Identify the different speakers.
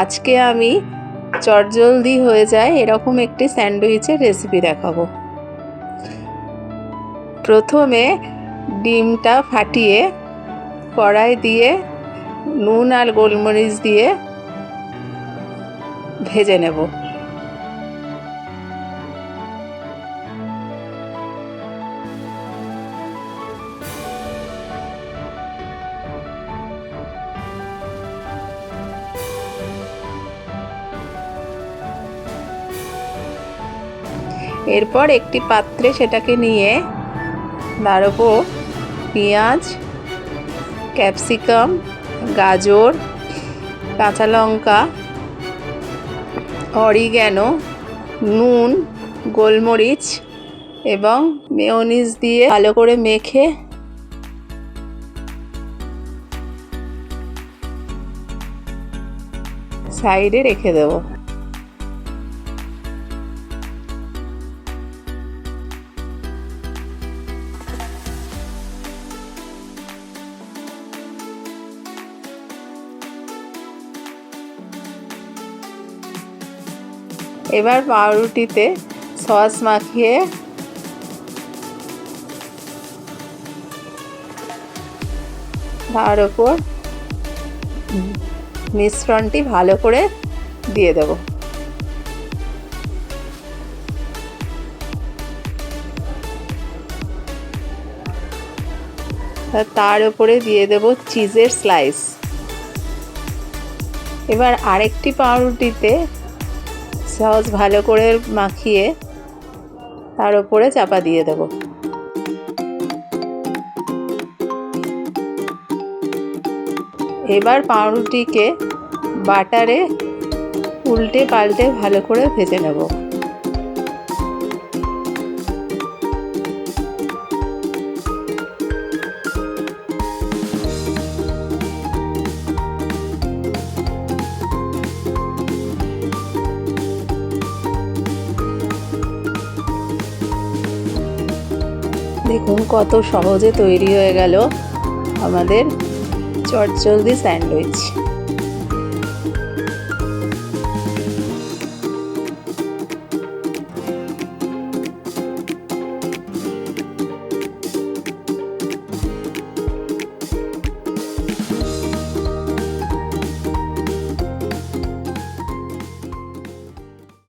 Speaker 1: আজকে আমি চটজলদি হয়ে যায় এরকম একটি স্যান্ডউইচের রেসিপি দেখাবো। প্রথমে ডিমটা ফাটিয়ে কড়াই দিয়ে নুন আর গোলমরিচ দিয়ে ভেজে নেব। এরপর একটি পাত্রে সেটাকে নিয়ে তার উপর পেঁয়াজ, ক্যাপসিকাম, গাজর, কাঁচা লঙ্কা, অরিগ্যানো, নুন, গোলমরিচ এবং মেয়োনিজ দিয়ে ভালো করে মেখে সাইডে রেখে দেব। এবার পাউরুটিতে সস মাখিয়ে তার উপর মিশ্রণটি ভালো করে দিয়ে দেব। তার উপরে দিয়ে দেব চিজের স্লাইস। এবার আরেকটি পাউরুটিতে সস ভালো করে মাখিয়ে তার উপরে চাপা দিয়ে দেব। এবার পাউরুটিকে বাটারে উল্টে পাল্টে ভালো করে ভেজে নেব। দেখুন কত সহজে তৈরি হয়ে গেল আমাদের চটজলদি স্যান্ডউইচ।